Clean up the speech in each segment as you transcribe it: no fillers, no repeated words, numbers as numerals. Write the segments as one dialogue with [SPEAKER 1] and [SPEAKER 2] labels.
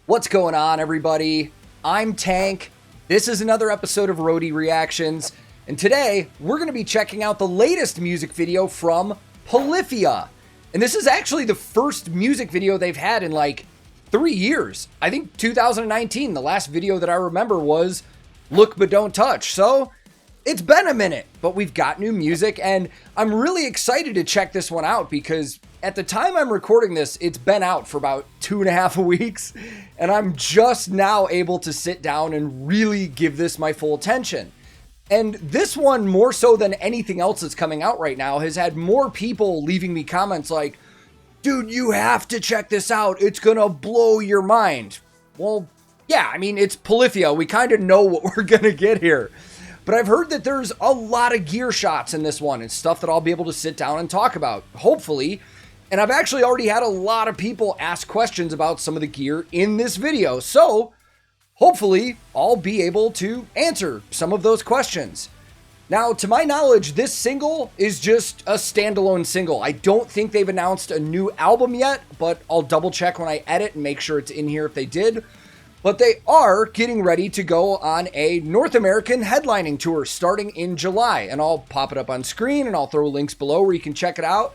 [SPEAKER 1] What's going on, everybody? I'm Tank. This is another episode of Roadie Reactions, and today we're going to be checking out the latest music video from Polyphia. And this is actually the first music video they've had in like 3 years. I think 2019, the last video that I remember was Look But Don't Touch. So it's been a minute, but we've got new music, and I'm really excited to check this one out because at the time I'm recording this, it's been out for about 2.5 weeks, and I'm just now able to sit down and really give this my full attention. And this one, more so than anything else that's coming out right now, has had more people leaving me comments like, dude, you have to check this out. It's gonna blow your mind. Well, yeah, I mean, it's Polyphia. We kind of know what we're gonna get here. But I've heard that there's a lot of gear shots in this one and stuff that I'll be able to sit down and talk about, hopefully. And I've actually already had a lot of people ask questions about some of the gear in this video. So hopefully I'll be able to answer some of those questions. Now, to my knowledge, this single is just a standalone single. I don't think they've announced a new album yet, but I'll double check when I edit and make sure it's in here if they did. But they are getting ready to go on a North American headlining tour starting in July. And I'll pop it up on screen and I'll throw links below where you can check it out.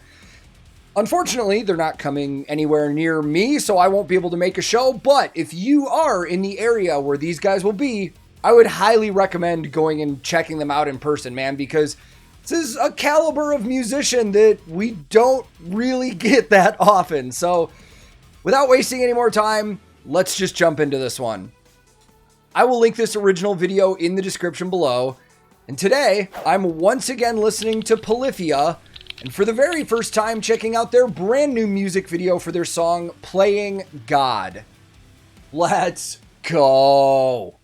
[SPEAKER 1] Unfortunately, they're not coming anywhere near me, so I won't be able to make a show. But if you are in the area where these guys will be, I would highly recommend going and checking them out in person, man, because this is a caliber of musician that we don't really get that often. So without wasting any more time, let's just jump into this one. I will link this original video in the description below. And today, I'm once again listening to Polyphia, and for the very first time checking out their brand new music video for their song, Playing God. Let's go.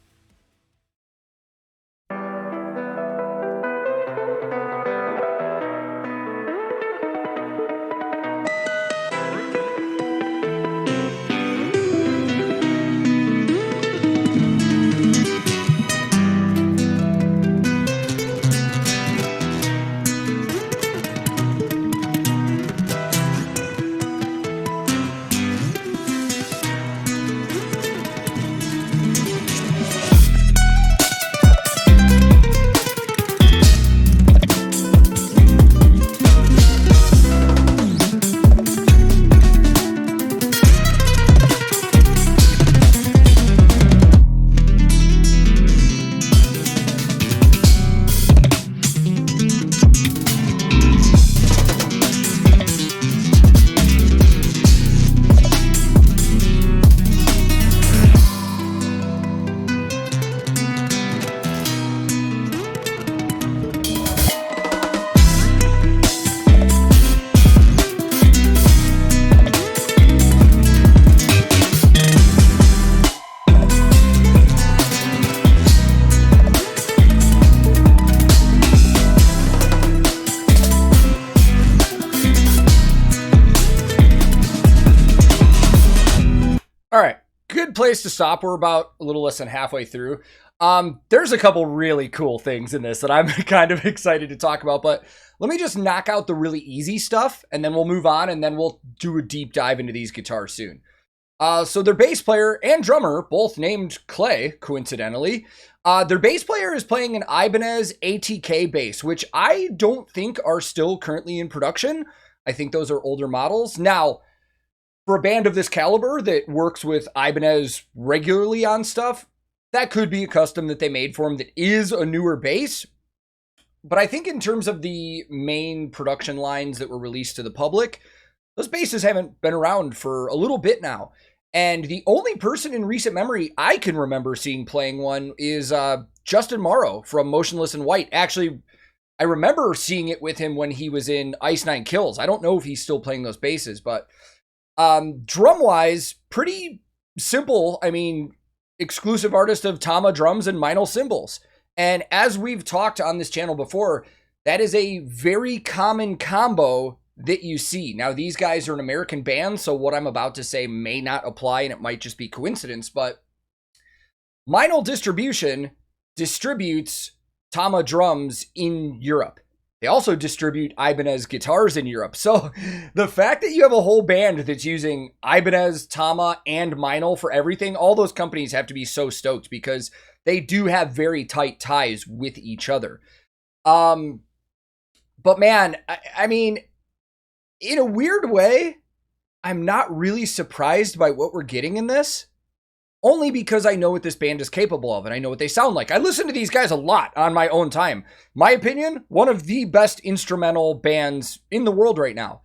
[SPEAKER 1] All right, good place to stop. We're about a little less than halfway through. There's a couple really cool things in this that I'm kind of excited to talk about, but let me just knock out the really easy stuff, and then we'll move on, and then we'll do a deep dive into these guitars soon. So their bass player and drummer, both named Clay, coincidentally, their bass player is playing an Ibanez ATK bass, which I don't think are still currently in production. I think those are older models. Now, for a band of this caliber that works with Ibanez regularly on stuff, that could be a custom that they made for them that is a newer bass. But I think in terms of the main production lines that were released to the public, those basses haven't been around for a little bit now. And the only person in recent memory I can remember seeing playing one is Justin Morrow from Motionless in White. Actually, I remember seeing it with him when he was in Ice Nine Kills. I don't know if he's still playing those basses, but drum-wise, pretty simple. I mean, exclusive artist of Tama drums and Meinl cymbals. And as we've talked on this channel before, that is a very common combo that you see. Now, these guys are an American band, so what I'm about to say may not apply, and it might just be coincidence, but Meinl Distribution distributes Tama drums in Europe. They also distribute Ibanez guitars in Europe. So the fact that you have a whole band that's using Ibanez, Tama, and Meinl for everything, all those companies have to be so stoked because they do have very tight ties with each other. But man, I mean, in a weird way, I'm not really surprised by what we're getting in this. Only because I know what this band is capable of and I know what they sound like. I listen to these guys a lot on my own time. My opinion, one of the best instrumental bands in the world right now.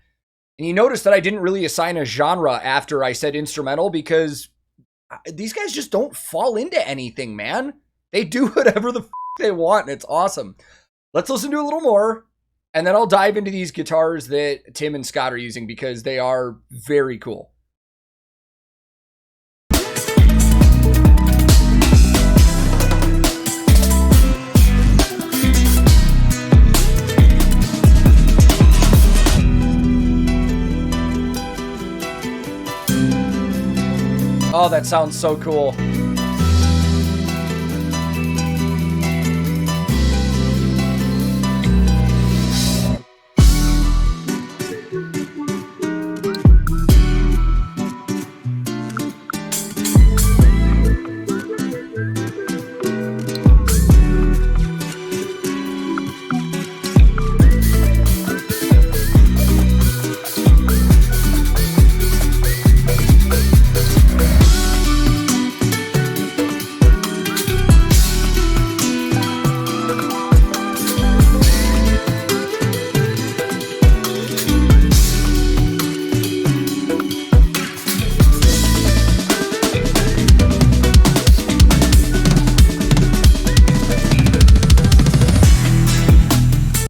[SPEAKER 1] And you notice that I didn't really assign a genre after I said instrumental because these guys just don't fall into anything, man. They do whatever the they want and it's awesome. Let's listen to a little more and then I'll dive into these guitars that Tim and Scott are using because they are very cool. Oh, that sounds so cool.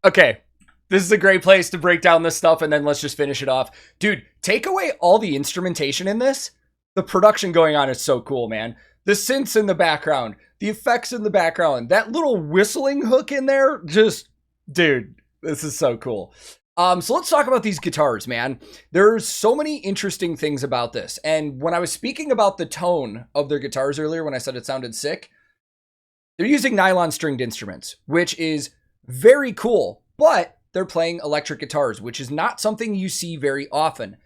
[SPEAKER 1] Okay, this is a great place to break down this stuff and then let's just finish it off. Dude, take away all the instrumentation in this. The production going on is so cool, man. The synths in the background, the effects in the background, that little whistling hook in there, just, dude, this is so cool. So let's talk about these guitars, man. There's so many interesting things about this. And when I was speaking about the tone of their guitars earlier, when I said it sounded sick, they're using nylon stringed instruments, which is very cool, but they're playing electric guitars, which is not something you see very often.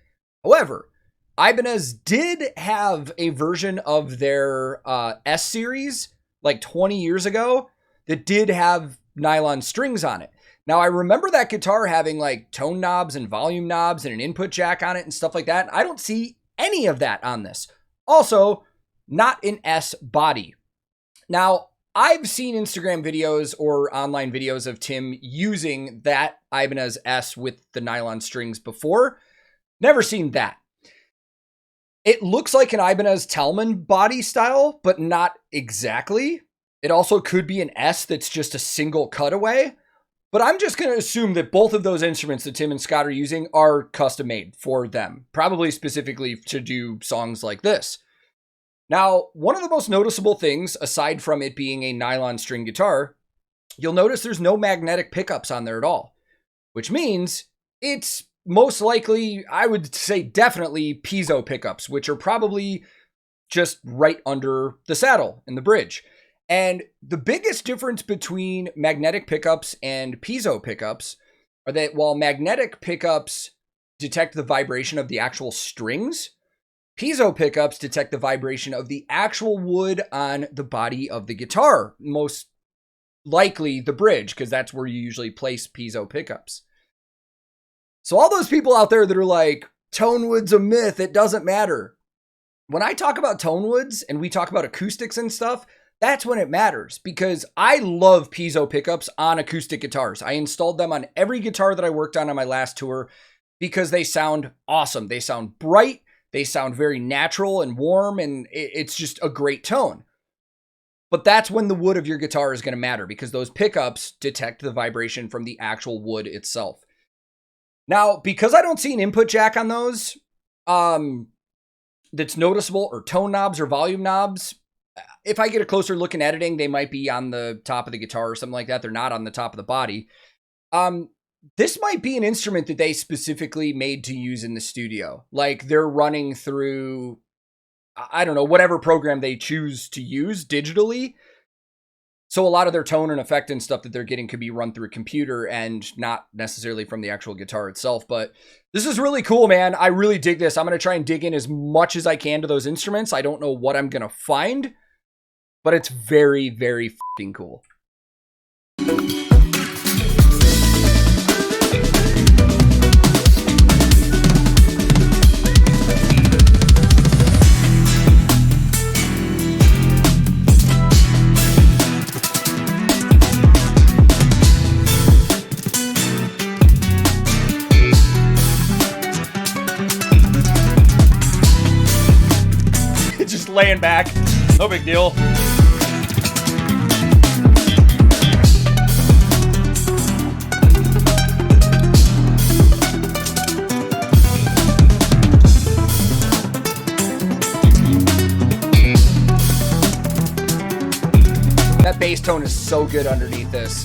[SPEAKER 1] However, Ibanez did have a version of their S series like 20 years ago that did have nylon strings on it. Now, I remember that guitar having like tone knobs and volume knobs and an input jack on it and stuff like that. I don't see any of that on this. Also, not an S body. Now, I've seen Instagram videos or online videos of Tim using that Ibanez S with the nylon strings before. Never seen that. It looks like an Ibanez Talman body style, but not exactly. It also could be an S that's just a single cutaway. But I'm just going to assume that both of those instruments that Tim and Scott are using are custom made for them, probably specifically to do songs like this. Now, one of the most noticeable things, aside from it being a nylon string guitar, you'll notice there's no magnetic pickups on there at all, which means it's most likely, I would say definitely piezo pickups, which are probably just right under the saddle in the bridge. And the biggest difference between magnetic pickups and piezo pickups are that while magnetic pickups detect the vibration of the actual strings, piezo pickups detect the vibration of the actual wood on the body of the guitar, most likely the bridge, because that's where you usually place piezo pickups. So all those people out there that are like, tone wood's a myth, it doesn't matter. When I talk about tone woods and we talk about acoustics and stuff, that's when it matters, because I love piezo pickups on acoustic guitars. I installed them on every guitar that I worked on my last tour because they sound awesome. They sound bright. They sound very natural and warm, and it's just a great tone. But that's when the wood of your guitar is going to matter, because those pickups detect the vibration from the actual wood itself. Now, because I don't see an input jack on those that's noticeable, or tone knobs or volume knobs, if I get a closer look in editing, they might be on the top of the guitar or something like that. They're not on the top of the body. This might be an instrument that they specifically made to use in the studio. Like they're running through, I don't know, whatever program they choose to use digitally. So a lot of their tone and effect and stuff that they're getting could be run through a computer and not necessarily from the actual guitar itself. But this is really cool, man. I really dig this. I'm going to try and dig in as much as I can to those instruments. I don't know what I'm going to find, but it's very, very fucking cool. Just laying back, no big deal. That bass tone is so good underneath this.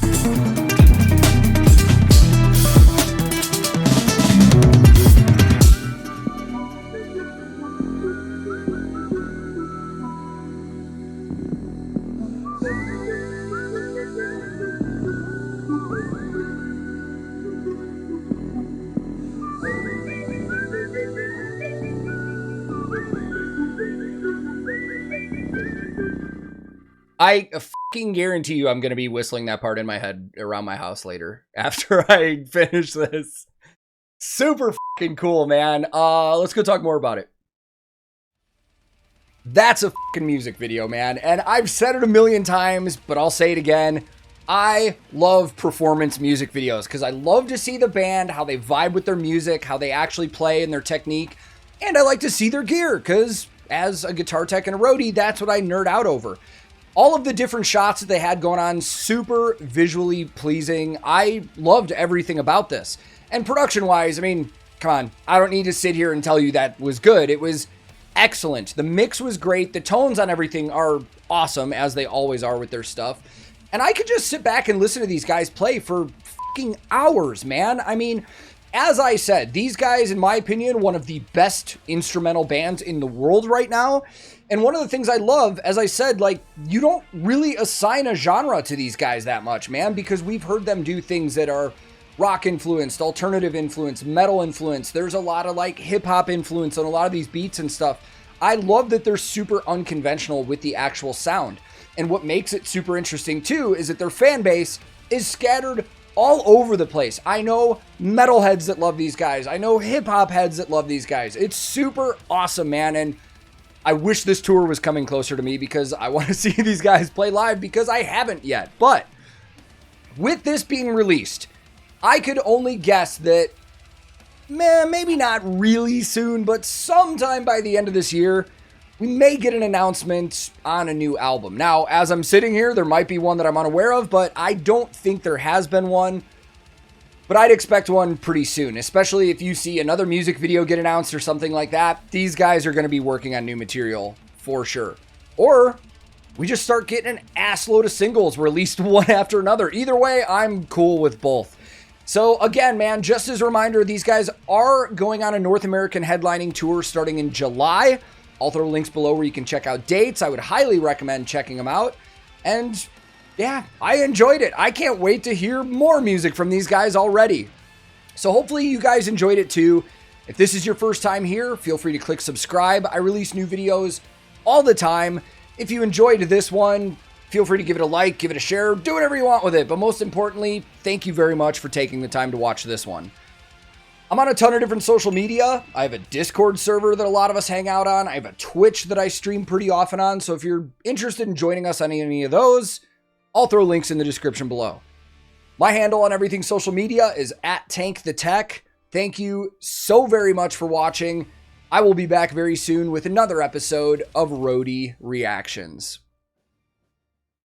[SPEAKER 1] I fucking guarantee you I'm going to be whistling that part in my head around my house later after I finish this. Super fucking cool, man. Let's go talk more about it. That's a fucking music video, man. And I've said it a million times, but I'll say it again. I love performance music videos because I love to see the band, how they vibe with their music, how they actually play and their technique. And I like to see their gear because as a guitar tech and a roadie, that's what I nerd out over. All of the different shots that they had going on, super visually pleasing. I loved everything about this. And production-wise, I mean, come on. I don't need to sit here and tell you that was good. It was excellent. The mix was great. The tones on everything are awesome, as they always are with their stuff. And I could just sit back and listen to these guys play for fucking hours, man. I mean, as I said, these guys, in my opinion, one of the best instrumental bands in the world right now. And one of the things I love, as I said, like, you don't really assign a genre to these guys that much, man, because we've heard them do things that are rock influenced, alternative influenced, metal influenced. There's a lot of like hip hop influence on a lot of these beats and stuff. I love that they're super unconventional with the actual sound. And what makes it super interesting too is that their fan base is scattered all over the place. I know metalheads that love these guys. I know hip hop heads that love these guys. It's super awesome, man. And I wish this tour was coming closer to me because I want to see these guys play live because I haven't yet. But with this being released, I could only guess that, maybe not really soon, but sometime by the end of this year, we may get an announcement on a new album. Now, as I'm sitting here, there might be one that I'm unaware of, but I don't think there has been one. But I'd expect one pretty soon, especially if you see another music video get announced or something like that. These guys are going to be working on new material for sure. Or we just start getting an ass load of singles released one after another. Either way, I'm cool with both. So again, man, just as a reminder, these guys are going on a North American headlining tour starting in July. I'll throw links below where you can check out dates. I would highly recommend checking them out. And yeah, I enjoyed it. I can't wait to hear more music from these guys already. So hopefully you guys enjoyed it too. If this is your first time here, feel free to click subscribe. I release new videos all the time. If you enjoyed this one, feel free to give it a like, give it a share, do whatever you want with it. But most importantly, thank you very much for taking the time to watch this one. I'm on a ton of different social media. I have a Discord server that a lot of us hang out on. I have a Twitch that I stream pretty often on. So if you're interested in joining us on any of those, I'll throw links in the description below. My handle on everything social media is @TankTheTech. Thank you so very much for watching. I will be back very soon with another episode of Roadie Reactions.